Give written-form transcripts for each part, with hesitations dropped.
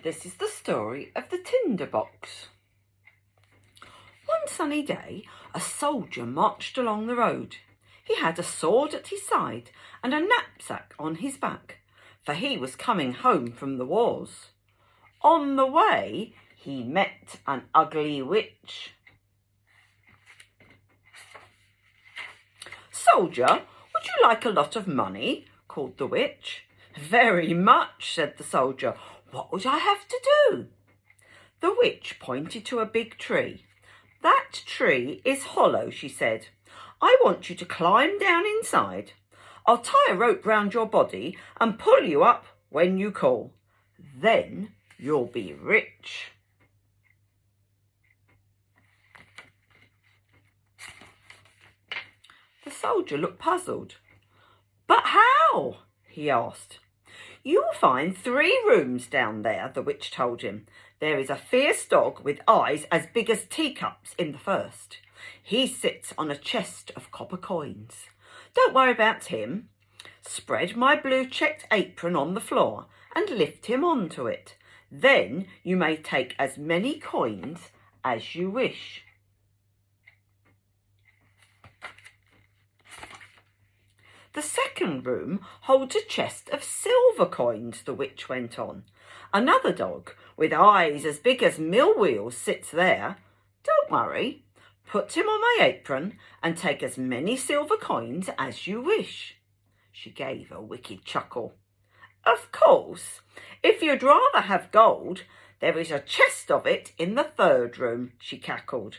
This is the story of the tinder box. One sunny day, a soldier marched along the road. He had a sword at his side and a knapsack on his back, for he was coming home from the wars. On the way, he met an ugly witch. "Soldier, would you like a lot of money?" called the witch. "Very much," said the soldier. "What would I have to do?" The witch pointed to a big tree. "That tree is hollow," she said. "I want you to climb down inside. I'll tie a rope round your body and pull you up when you call. Then you'll be rich." The soldier looked puzzled. "But how?" he asked. "You will find 3 rooms down there," the witch told him. "There is a fierce dog with eyes as big as teacups in the first. He sits on a chest of copper coins. Don't worry about him. Spread my blue checked apron on the floor and lift him onto it. Then you may take as many coins as you wish." "The second room holds a chest of silver coins," the witch went on. "Another dog with eyes as big as mill wheels sits there. Don't worry. Put him on my apron and take as many silver coins as you wish." She gave a wicked chuckle. "Of course, if you'd rather have gold, there is a chest of it in the 3rd room," she cackled.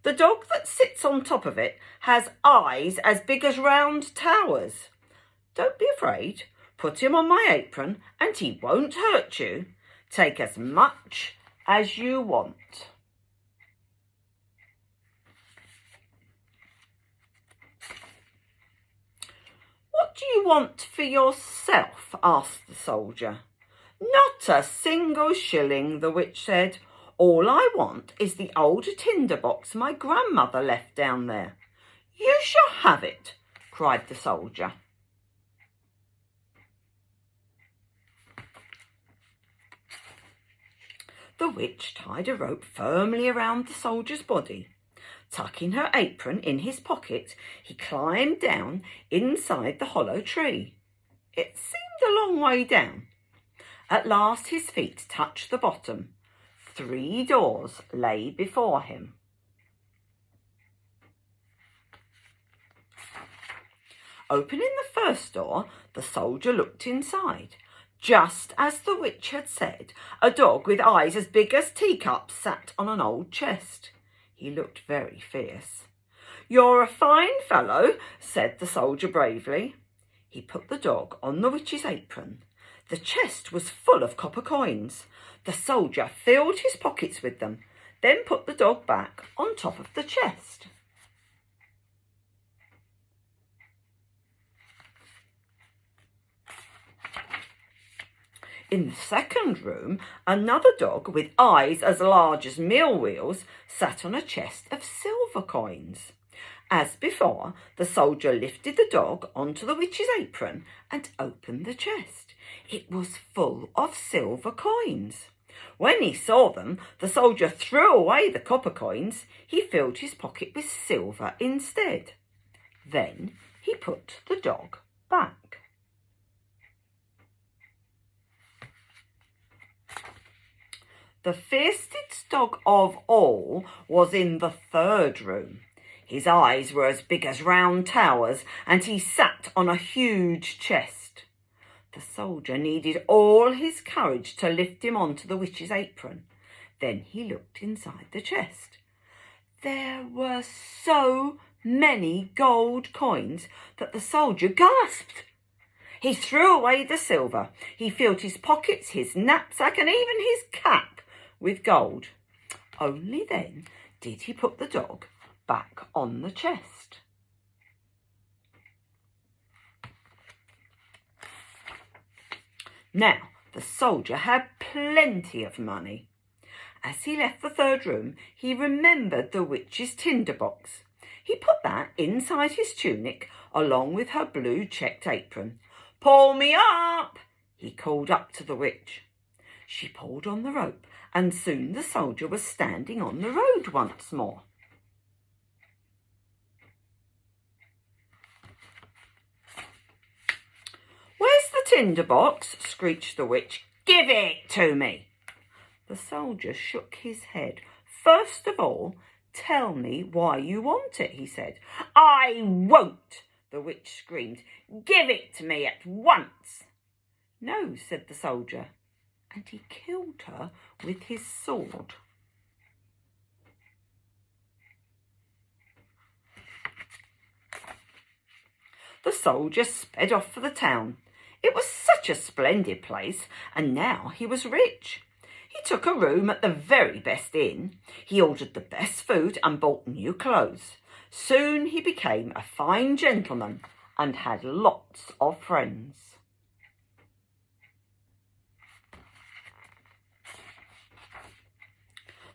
"The dog that sits on top of it has eyes as big as round towers. Don't be afraid. Put him on my apron and he won't hurt you. Take as much as you want." "What do you want for yourself?" asked the soldier. "Not a single shilling," the witch said. "All I want is the old tinder box my grandmother left down there." "You shall have it," cried the soldier. The witch tied a rope firmly around the soldier's body. Tucking her apron in his pocket, he climbed down inside the hollow tree. It seemed a long way down. At last his feet touched the bottom. 3 doors lay before him. Opening the first door, the soldier looked inside. Just as the witch had said, a dog with eyes as big as teacups sat on an old chest. He looked very fierce. "You're a fine fellow," said the soldier bravely. He put the dog on the witch's apron. The chest was full of copper coins. The soldier filled his pockets with them, then put the dog back on top of the chest. In the 2nd room, another dog with eyes as large as mill wheels sat on a chest of silver coins. As before, the soldier lifted the dog onto the witch's apron and opened the chest. It was full of silver coins. When he saw them, the soldier threw away the copper coins. He filled his pocket with silver instead. Then he put the dog back. The fiercest dog of all was in the 3rd room. His eyes were as big as round towers, and he sat on a huge chest. The soldier needed all his courage to lift him onto the witch's apron. Then he looked inside the chest. There were so many gold coins that the soldier gasped. He threw away the silver. He filled his pockets, his knapsack, and even his cap with gold. Only then did he put the dog back on the chest. Now the soldier had plenty of money. As he left the 3rd room, he remembered the witch's tinder box. He put that inside his tunic along with her blue checked apron. "Pull me up," he called up to the witch. She pulled on the rope, and soon the soldier was standing on the road once more. "Where's the tinder box?" screeched the witch. "Give it to me." The soldier shook his head. "First of all, tell me why you want it," he said. "I won't," the witch screamed. "Give it to me at once." "No," said the soldier, and he killed her with his sword. The soldier sped off for the town. It was such a splendid place, and now he was rich. He took a room at the very best inn. He ordered the best food and bought new clothes. Soon he became a fine gentleman and had lots of friends.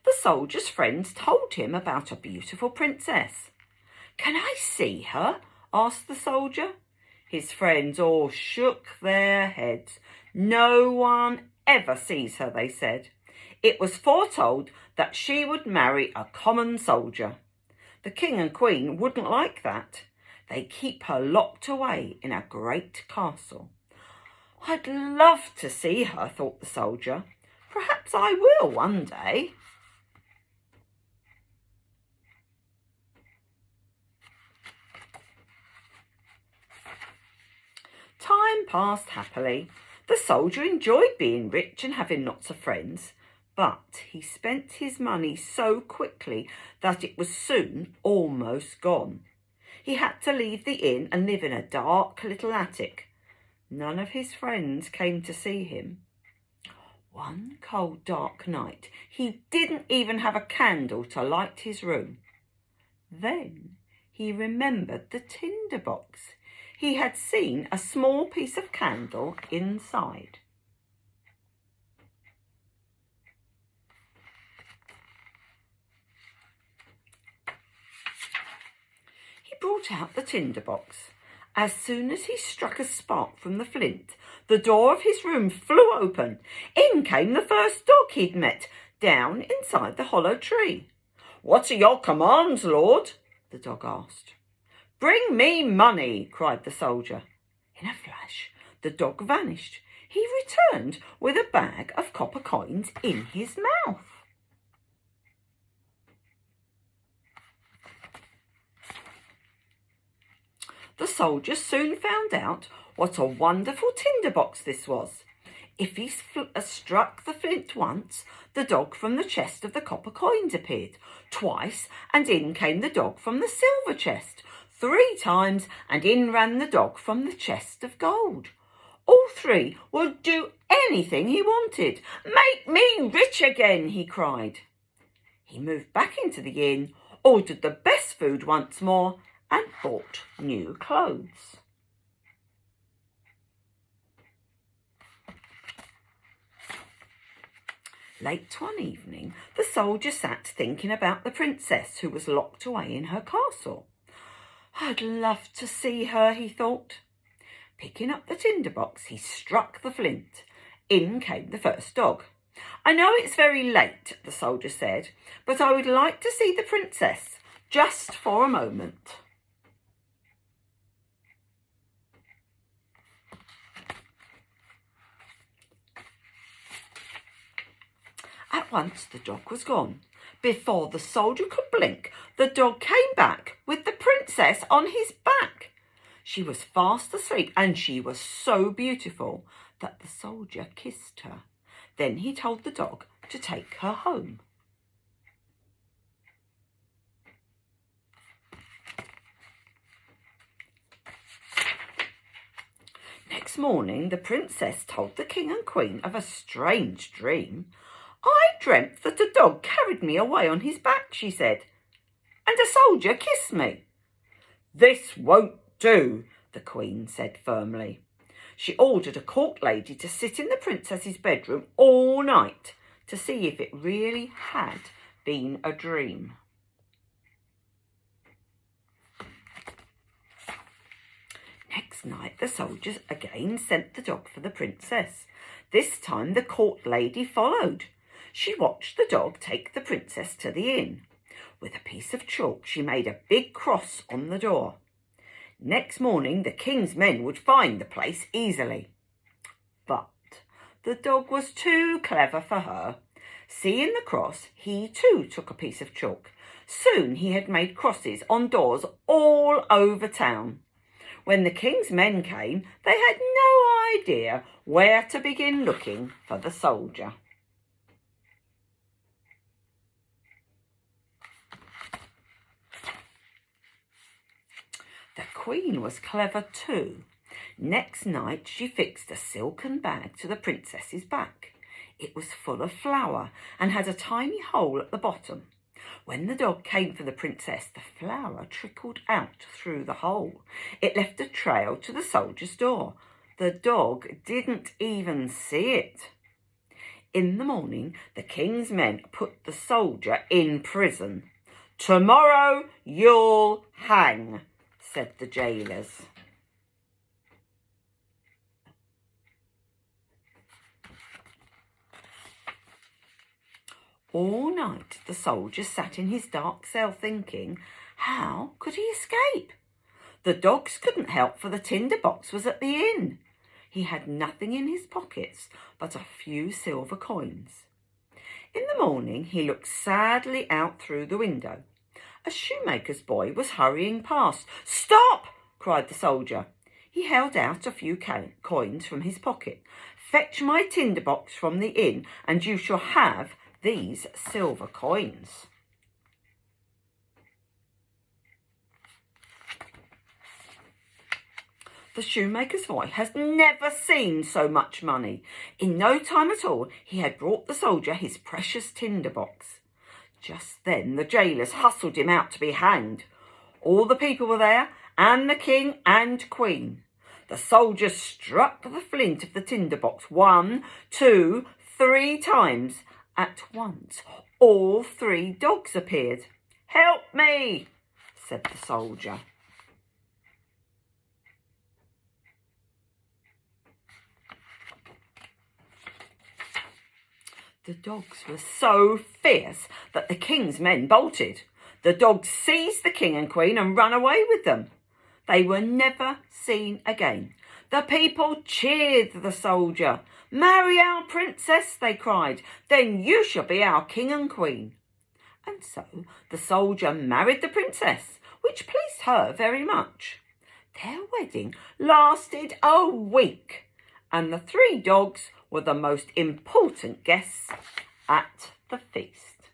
The soldier's friends told him about a beautiful princess. "Can I see her?" asked the soldier. His friends all shook their heads. "No one ever sees her," they said. "It was foretold that she would marry a common soldier. The king and queen wouldn't like that. They keep her locked away in a great castle." "I'd love to see her," thought the soldier. "Perhaps I will one day." Time passed happily. The soldier enjoyed being rich and having lots of friends, but he spent his money so quickly that it was soon almost gone. He had to leave the inn and live in a dark little attic. None of his friends came to see him. One cold, dark night, he didn't even have a candle to light his room. Then he remembered the tinder box. He had seen a small piece of candle inside. He brought out the tinder box. As soon as he struck a spark from the flint, the door of his room flew open. In came the first dog he'd met, down inside the hollow tree. "What are your commands, Lord?" the dog asked. "Bring me money," cried the soldier. In a flash, the dog vanished. He returned with a bag of copper coins in his mouth. The soldier soon found out what a wonderful tinder box this was. If he struck the flint once, the dog from the chest of the copper coins appeared. Twice, and in came the dog from the silver chest. 3 times, and in ran the dog from the chest of gold. All 3 would do anything he wanted. "Make me rich again," he cried. He moved back into the inn, ordered the best food once more, and bought new clothes. Late one evening, the soldier sat thinking about the princess who was locked away in her castle. "I'd love to see her," he thought. Picking up the tinder box, he struck the flint. In came the first dog. "I know it's very late," the soldier said, "but I would like to see the princess, just for a moment." At once the dog was gone. Before the soldier could blink, the dog came back with the princess on his back. She was fast asleep, and she was so beautiful that the soldier kissed her. Then he told the dog to take her home. Next morning, the princess told the king and queen of a strange dream. "I dreamt that a dog carried me away on his back," she said, "and a soldier kissed me." "This won't do," the queen said firmly. She ordered a court lady to sit in the princess's bedroom all night to see if it really had been a dream. Next night, the soldiers again sent the dog for the princess. This time the court lady followed. She watched the dog take the princess to the inn. With a piece of chalk, she made a big cross on the door. Next morning, the king's men would find the place easily. But the dog was too clever for her. Seeing the cross, he too took a piece of chalk. Soon he had made crosses on doors all over town. When the king's men came, they had no idea where to begin looking for the soldier. The queen was clever too. Next night she fixed a silken bag to the princess's back. It was full of flour and had a tiny hole at the bottom. When the dog came for the princess, the flour trickled out through the hole. It left a trail to the soldier's door. The dog didn't even see it. In the morning, the king's men put the soldier in prison. "Tomorrow you'll hang," said the jailers. All night the soldier sat in his dark cell thinking, how could he escape? The dogs couldn't help, for the tinder box was at the inn. He had nothing in his pockets but a few silver coins. In the morning he looked sadly out through the window. A shoemaker's boy was hurrying past. "Stop!" cried the soldier. He held out a few coins from his pocket. "Fetch my tinder box from the inn, and you shall have these silver coins." The shoemaker's boy has never seen so much money. In no time at all, he had brought the soldier his precious tinder box. Just then the jailers hustled him out to be hanged. All the people were there, and the king and queen. The soldier struck the flint of the tinder box 1, 2, 3 times. At once, all 3 dogs appeared. "Help me," said the soldier. The dogs were so fierce that the king's men bolted. The dogs seized the king and queen and ran away with them. They were never seen again. The people cheered the soldier. "Marry our princess," they cried. "Then you shall be our king and queen." And so the soldier married the princess, which pleased her very much. Their wedding lasted a week, and the 3 dogs were the most important guests at the feast.